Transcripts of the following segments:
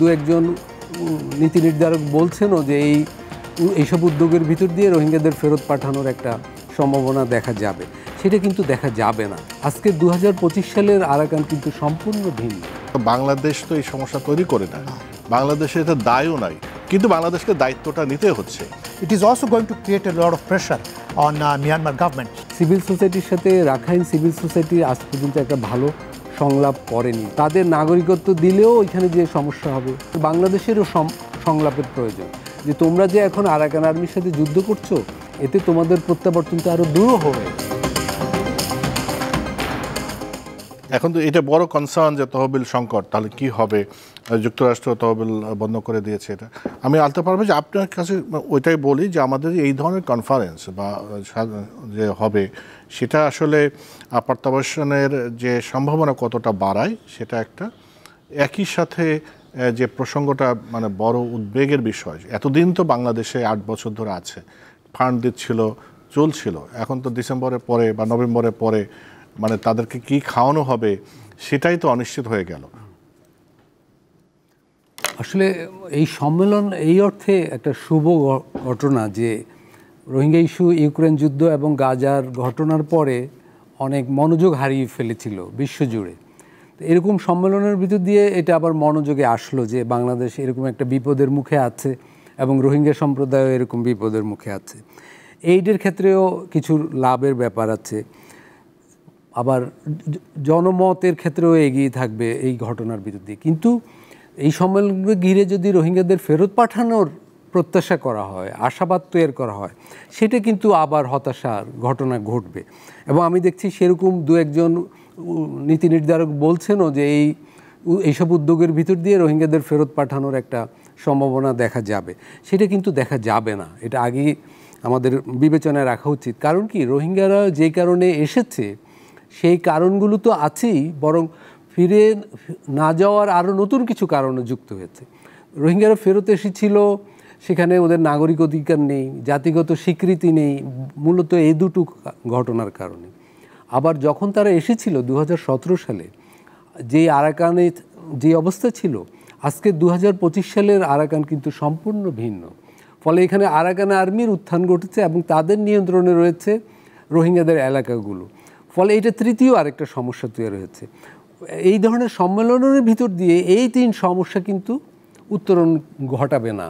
দু একজন নীতি নির্ধারক বলছেনও যে এইসব উদ্যোগের ভিতর দিয়ে রোহিঙ্গাদের ফেরত পাঠানোর একটা সম্ভাবনা দেখা যাবে। সেটা কিন্তু দেখা যাবে না। আজকে 2025 সালের আরাকান কিন্তু সম্পূর্ণ ভিন্ন। বাংলাদেশ তো এই সমস্যা তৈরি করে না, বাংলাদেশের এটা দায়ও নাই, কিন্তু বাংলাদেশকে দায়িত্বটা নিতে হচ্ছে। It is also going to create a lot of pressure on Myanmar government. Civil সোসাইটির সাথে রাখাইন সিভিল সোসাইটি আজ পর্যন্ত একটা ভালো সংলাপ করেনি। তাদের নাগরিকত্ব দিলেও ওইখানে যে সমস্যা হবে, বাংলাদেশেরও সংলাপের প্রয়োজন। যে তোমরা যে এখন আরাকান আর্মির সাথে যুদ্ধ করছো, এতে তোমাদের প্রত্যাবর্তন তো আরও দূর হবে। এখন তো এটা বড় কনসার্ন যে তহবিল সংকট, তাহলে কি হবে? যুক্তরাষ্ট্র তহবিল বন্ধ করে দিয়েছে। এটা আমি আলতে পারবো যে আপনার কাছে ওইটাই বলি যে আমাদের এই ধরনের কনফারেন্স বা যে হবে সেটা আসলে প্রত্যাবাসনের যে সম্ভাবনা কতটা বাড়ায় সেটা একটা, একই সাথে যে প্রসঙ্গটা মানে বড় উদ্বেগের বিষয়। এতদিন তো বাংলাদেশে 8 বছর ধরে আছে, ফান্ড দিচ্ছিল, চলছিল। এখন তো ডিসেম্বরের পরে বা নভেম্বরের পরে মানে তাদেরকে কি খাওয়ানো হবে সেটাই তো অনিশ্চিত হয়ে গেল। আসলে এই সম্মেলন এই অর্থে একটা শুভ ঘটনা যে রোহিঙ্গা ইস্যু, ইউক্রেন যুদ্ধ এবং গাজার ঘটনার পরে অনেক মনোযোগ হারিয়ে ফেলেছিল বিশ্বজুড়ে। তো এরকম সম্মেলনের ভিতর দিয়ে এটা আবার মনোযোগে আসলো যে বাংলাদেশ এরকম একটা বিপদের মুখে আছে এবং রোহিঙ্গা সম্প্রদায়ও এরকম বিপদের মুখে আছে। এইডের ক্ষেত্রেও কিছু লাভের ব্যাপার আছে, আবার জনমতের ক্ষেত্রেও এগিয়ে থাকবে এই ঘটনার ভিতর দিয়ে। কিন্তু এই সম্মেলনকে ঘিরে যদি রোহিঙ্গাদের ফেরত পাঠানোর প্রত্যাশা করা হয়, আশাবাদ তৈরি করা হয়, সেটা কিন্তু আবার হতাশার ঘটনা ঘটবে। এবং আমি দেখছি সেরকম দু একজন নীতি নির্ধারক বলছেনও যে এইসব উদ্যোগের ভিতর দিয়ে রোহিঙ্গাদের ফেরত পাঠানোর একটা সম্ভাবনা দেখা যাবে। সেটা কিন্তু দেখা যাবে না, এটা আগেই আমাদের বিবেচনায় রাখা উচিত। কারণ কি, রোহিঙ্গারা যে কারণে এসেছে সেই কারণগুলো তো আছেই, বরং ফিরে না যাওয়ার আরও নতুন কিছু কারণও যুক্ত হয়েছে। রোহিঙ্গারা ফেরত এসেছিল, সেখানে ওদের নাগরিক অধিকার নেই, জাতিগত স্বীকৃতি নেই, মূলত এই দুটো ঘটনার কারণে। আবার যখন তারা এসেছিল 2017 সালে, যেই আরাকানে যে অবস্থা ছিল, আজকে 2025 সালের আরাকান কিন্তু সম্পূর্ণ ভিন্ন। ফলে এখানে আরাকান আর্মির উত্থান ঘটেছে এবং তাদের নিয়ন্ত্রণে রয়েছে রোহিঙ্গাদের এলাকাগুলো। ফলে এটা তৃতীয় আরেকটা সমস্যা তৈরি হয়েছে। এই ধরনের সম্মেলনের ভিতর দিয়ে এই 3 সমস্যা কিন্তু উত্তরণ ঘটাবে না।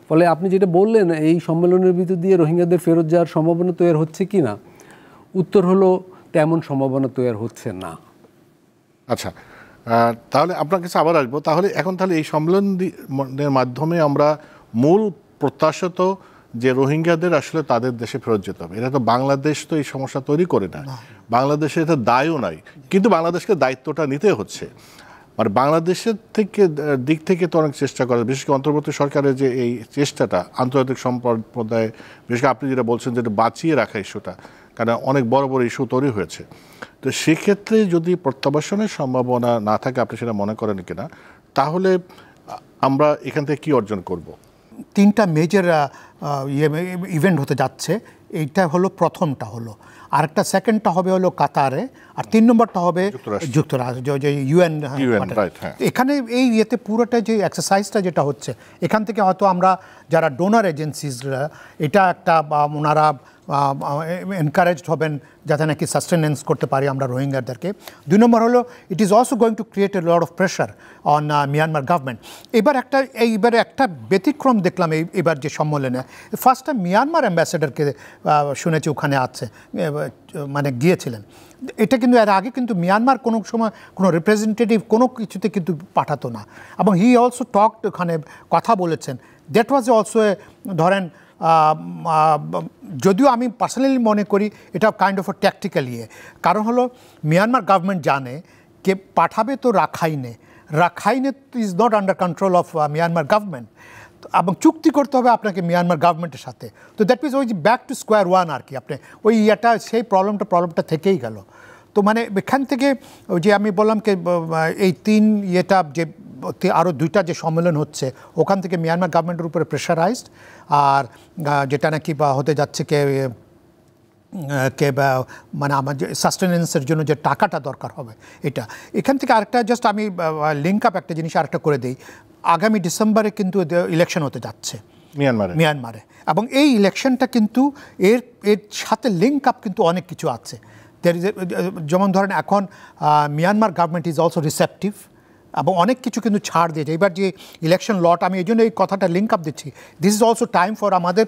ফলে আপনি যেটা বললেন, এই সম্মেলনের ভিতর দিয়ে রোহিঙ্গাদের ফেরত যাওয়ার সম্ভাবনা তৈরি হচ্ছে কি না, উত্তর হলো তেমন সম্ভাবনা তৈরি হচ্ছে না। আচ্ছা, তাহলে আপনার কাছে আবার আসবো। তাহলে এই সম্মেলনের মাধ্যমে আমরা মূল প্রত্যাশিত যে রোহিঙ্গাদের আসলে তাদের দেশে ফেরত যেতে হবে। এটা তো বাংলাদেশ তো এই সমস্যা তৈরি করে না, বাংলাদেশের এটা দায়ও নাই, কিন্তু বাংলাদেশকে দায়িত্বটা নিতে হচ্ছে। মানে বাংলাদেশের দিক থেকে তো অনেক চেষ্টা করে, বিশেষ করে অন্তর্বর্তী সরকারের যে এই চেষ্টাটা আন্তর্জাতিক সম্প্রদায়, বিশেষ করে আপনি যেটা বলছেন যেটা বাঁচিয়ে রাখা ইস্যুটা, কারণ অনেক বড় বড় ইস্যু তৈরি হয়েছে। তো সেক্ষেত্রে যদি প্রত্যাবাসনের সম্ভাবনা না থাকে, আপনি সেটা মনে করেন কিনা, তাহলে আমরা এখান থেকে কি অর্জন করব? 3টা মেজর ইভেন্ট হতে যাচ্ছে। এইটা হলো প্রথমটা হলো, আরেকটা সেকেন্ডটা হবে হলো কাতারে, আর 3 নম্বরটা হবে যুক্তরাষ্ট্র, যে ইউএন। এখানে এই ইয়েতে পুরোটা যে এক্সারসাইজটা যেটা হচ্ছে, এখান থেকে হয়তো আমরা যারা ডোনার এজেন্সিসরা, এটা একটা ওনারা এনকারেজড হবেন যাতে নাকি সাস্টেনেন্স করতে পারি আমরা রোহিঙ্গাদেরকে। 2 নম্বর হলো, it is also going to create a lot of pressure on Myanmar government. এইবারে একটা ব্যতিক্রম দেখলাম এবার যে সম্মেলনে। ফার্স্ট টাইম মিয়ানমার অ্যাম্বাসেডারকে শুনেছি ওখানে আছে, মানে গিয়েছিলেন। এটা কিন্তু এর আগে কিন্তু মিয়ানমার কোনো সময় কোনো রিপ্রেজেন্টেটিভ কোনো কিছুতে কিন্তু পাঠাতো না, এবং হি অলসো টকড, ওখানে কথা বলেছেন। দ্যাট ওয়াজ অলসো ধরেন, যদিও আমি পার্সোনালি মনে করি এটা কাইন্ড অফ আ ট্যাকটিক্যাল ইয়ে। কারণ হলো মিয়ানমার গভর্নমেন্ট জানে কে পাঠাবে তো রাখাইনে is not under control of Myanmar government, এবং চুক্তি করতে হবে আপনাকে মিয়ানমার গভর্নমেন্টের সাথে। তো দ্যাট মিনস ওই যে ব্যাক টু স্কোয়ার ওয়ান আর কি, আপনি ওই সেই প্রবলেমটা থেকেই গেল। তো মানে এখান থেকে ওই যে আমি বললাম কি, এই 3 ইয়েটা যে আরও 2টা যে সম্মেলন হচ্ছে, ওখান থেকে মিয়ানমার গভর্নমেন্টের উপরে প্রেশারাইজড, আর যেটা নাকি বা হতে যাচ্ছে মানে আমার যে সাস্টেনেন্সের জন্য যে টাকাটা দরকার হবে, এখান থেকে আরেকটা জাস্ট আমি লিঙ্ক আপ একটা জিনিস আরেকটা করে দিই। আগামী ডিসেম্বরে কিন্তু ইলেকশন হতে যাচ্ছে মিয়ানমারে, এবং এই ইলেকশনটা কিন্তু এর সাথে লিঙ্ক আপ কিন্তু অনেক কিছু আছে। যেমন ধরেন এখন Myanmar government is also receptive এবং অনেক কিছু কিন্তু ছাড় দিয়েছে। এবার যে ইলেকশন লট, আমি এই জন্য এই কথাটা লিঙ্ক আপ দিচ্ছি, this is also time for আমাদের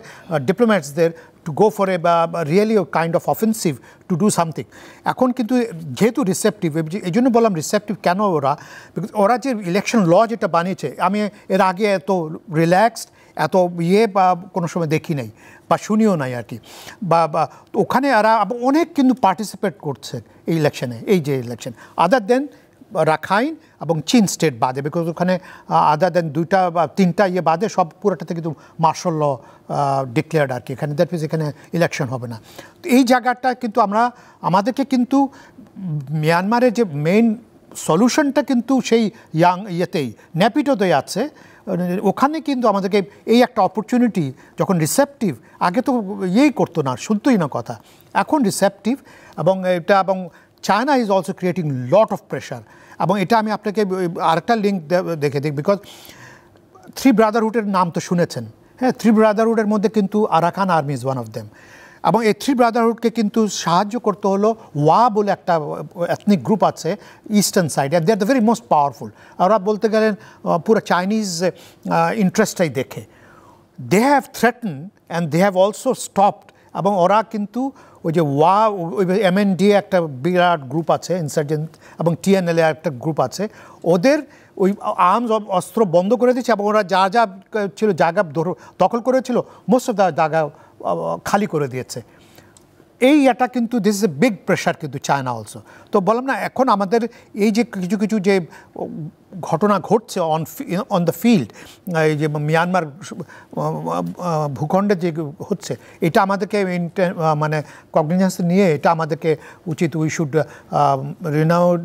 ডিপ্লোম্যাটসদের to go for a really kind of offensive to do something. এখন কিন্তু যেহেতু রিসেপটিভ, এই জন্য বললাম রিসেপটিভ কেন বিকজ ওরা যে ইলেকশন ল যেটা বানিয়েছে, আমি এর আগে এত রিল্যাক্সড, এত বা কোনো সময় দেখি নাই বা শুনিও নাই আর কি, বা ওখানে এরা অনেক কিন্তু পার্টিসিপেট করছে এই ইলেকশনে, এই যে ইলেকশন আদার দেন রাখাইন এবং চীন স্টেট বাদে, বিকজ ওখানে আদার দেন 2টা বা 3টা বাদে সব পুরোটাতে কিন্তু মার্শাল ল ডিক্লেয়ার্ড আর কি। এখানে দ্যাট মিনস এখানে ইলেকশন হবে না। তো এই জায়গাটা কিন্তু আমাদেরকে কিন্তু মিয়ানমারের যে মেইন সলিউশনটা কিন্তু সেই ন্যাপিটোতেই আছে। ওখানে কিন্তু আমাদেরকে এই একটা অপরচুনিটি, যখন রিসেপটিভ, আগে তো করতো না, শুনতোই না কথা, এখন রিসেপটিভ, এবং China is also creating lot of pressure. এবং এটা আমি আপনাকে আরেকটা লিঙ্ক দেখে দিই, বিকজ 3 ব্রাদারহুডের নাম তো শুনেছেন, হ্যাঁ। 3 ব্রাদারহুডের মধ্যে কিন্তু Arakan army is one of them, এবং এই 3 ব্রাদারহুডকে কিন্তু সাহায্য করতে হলো ওয়া বলে একটা এথনিক গ্রুপ আছে eastern side, they are the very most powerful. ওরা বলতে গেলেন পুরো চাইনিজ ইন্টারেস্টটাই দেখে। They have threaten and they have also stopped, এবং ওরা কিন্তু ওই যে ওই MNDA একটা বিরাট গ্রুপ আছে ইনসার্জেন্ট, এবং TNLA একটা গ্রুপ আছে, ওদের ওই আর্মস অস্ত্র বন্ধ করে দিচ্ছে, এবং ওরা যা ছিল জায়গা দখল করেছিল, মোস্ট অফ দ্য জায়গা খালি করে দিয়েছে। এটা কিন্তু this is a big pressure কিন্তু চায়না অলসো। তো বললাম না, এখন আমাদের এই যে কিছু যে ঘটনা ঘটছে অন দ্য ফিল্ড, এই যে মিয়ানমার ভূখণ্ডে যে হচ্ছে, এটা আমাদেরকে মানে কগনিজেন্স নিয়ে এটা আমাদেরকে উচিত, উই শুড রিনাউড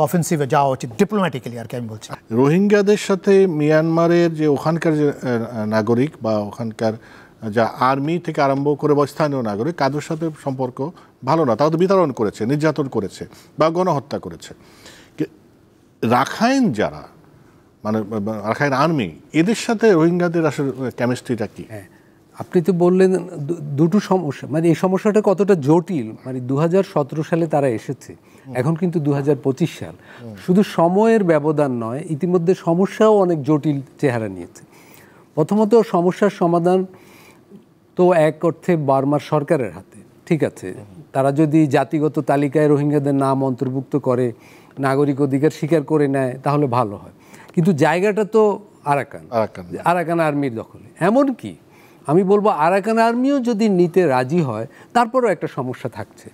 অফেন্সিভে যাওয়া উচিত ডিপ্লোম্যাটিক্যালি আর কি আমি বলছি। রোহিঙ্গাদের সাথে মিয়ানমারের যে ওখানকার যে নাগরিক বা ওখানকার যা আর্মি থেকে আরম্ভ করে বা স্থানীয় নাগরিক, কাদের সাথে সম্পর্ক ভালো না, তারা তো বিতরণ করেছে, নির্যাতন করেছে বা গণহত্যা করেছে। রাখাইন যারা মানে রাখাইন আর্মি, এদের সাথে রোহিঙ্গাদের আসলে কেমিস্ট্রিটা কি? হ্যাঁ, আপনি তো বললেন দুটো সমস্যা, মানে এই সমস্যাটা কতটা জটিল। মানে 2017 সালে তারা এসেছে, এখন কিন্তু 2025 সাল। শুধু সময়ের ব্যবধান নয়, ইতিমধ্যে সমস্যাও অনেক জটিল চেহারা নিয়েছে। প্রথমত সমস্যার সমাধান তো এক অর্থে বার্মার সরকারের হাতে, ঠিক আছে। তারা যদি জাতিগত তালিকায় রোহিঙ্গাদের নাম অন্তর্ভুক্ত করে, নাগরিক অধিকার স্বীকার করে নেয়, তাহলে ভালো হয়। কিন্তু জায়গাটা তো আরাকান আর্মির দখলে। এমনকি আমি বলবো আরাকান আর্মিও যদি নিতে রাজি হয়, তারপরও একটা সমস্যা থাকছে।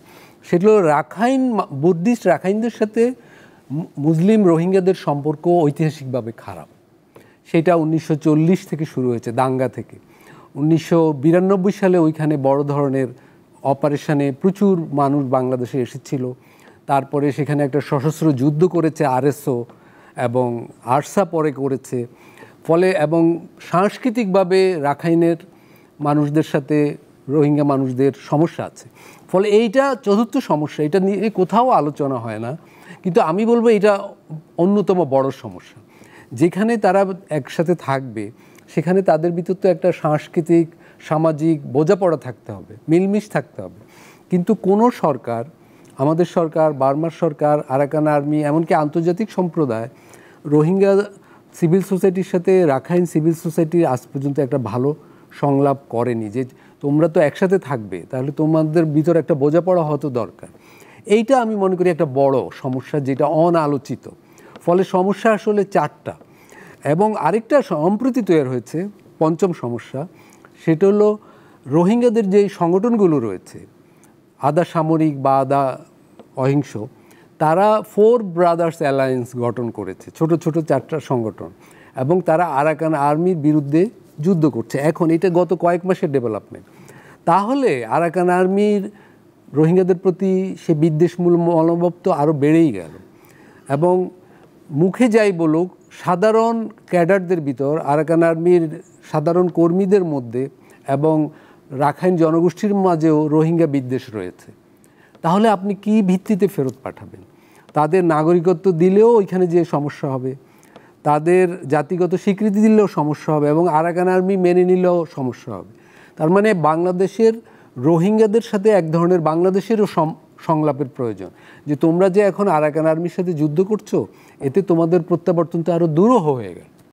সেটা হলো বুদ্ধিস্ট রাখাইনদের সাথে মুসলিম রোহিঙ্গাদের সম্পর্ক ঐতিহাসিকভাবে খারাপ। সেটা 1940 থেকে শুরু হয়েছে, দাঙ্গা থেকে। 1992 সালে ওইখানে বড় ধরনের অপারেশনে প্রচুর মানুষ বাংলাদেশে এসেছিল। তারপরে সেখানে একটা সশস্ত্র যুদ্ধ করেছে RSO, এবং আরসা পরে করেছে। ফলে এবং সাংস্কৃতিকভাবে রাখাইনের মানুষদের সাথে রোহিঙ্গা মানুষদের সমস্যা আছে। ফলে এইটা চতুর্থ সমস্যা, এটা নিয়ে কোথাও আলোচনা হয় না, কিন্তু আমি বলবো এটা অন্যতম বড় সমস্যা। যেখানে তারা একসাথে থাকবে, সেখানে তাদের ভিতর তো একটা সাংস্কৃতিক সামাজিক বোঝাপড়া থাকতে হবে, মিলমিশ থাকতে হবে। কিন্তু কোনো সরকার, আমাদের সরকার, বার্মার সরকার, আরাকান আর্মি, এমনকি আন্তর্জাতিক সম্প্রদায় রোহিঙ্গা সিভিল সোসাইটির সাথে রাখাইন সিভিল সোসাইটি আজ পর্যন্ত একটা ভালো সংলাপ করেনি যে তোমরা তো একসাথে থাকবে, তাহলে তোমাদের ভিতর একটা বোঝাপড়া হতো দরকার। এইটা আমি মনে করি একটা বড় সমস্যা, যেটা অনালোচিত। ফলে সমস্যা আসলে 4টা, এবং আরেকটা সম্প্রতি তৈরি হয়েছে 5ম সমস্যা, সেটা হলো রোহিঙ্গাদের যে সংগঠনগুলো রয়েছে, আধা সামরিক বা আধা অহিংস, তারা 4 ব্রাদার্স অ্যালায়েন্স গঠন করেছে, ছোট ছোট 4টা সংগঠন, এবং তারা আরাকান আর্মির বিরুদ্ধে যুদ্ধ করছে। এখন এটা গত কয়েক মাসের ডেভেলপমেন্ট। তাহলে আরাকান আর্মির রোহিঙ্গাদের প্রতি সে বিদ্বেষমূল মনোভাব তো আরও বেড়েই গেল। এবং মুখে যাই বলুক, সাধারণ ক্যাডারদের ভিতর, আরাকান আর্মির সাধারণ কর্মীদের মধ্যে এবং রাখাইন জনগোষ্ঠীর মাঝেও রোহিঙ্গা বিদ্বেষ রয়েছে। তাহলে আপনি কি ভিত্তিতে ফেরত পাঠাবেন? তাদের নাগরিকত্ব দিলেও ওইখানে যে সমস্যা হবে। তাদের জাতিগত স্বীকৃতি দিলেও সমস্যা হবে এবং আরাকান আর্মি মেনে নিলেও সমস্যা হবে। তার মানে বাংলাদেশের রোহিঙ্গাদের সাথে এক ধরনের বাংলাদেশেরও সংলাপের প্রয়োজন, যে তোমরা যে এখন আরাকান আর্মির সাথে যুদ্ধ করছো, এতে তোমাদের প্রত্যাবর্তন তো আরও দুরূহ হয়ে গেল।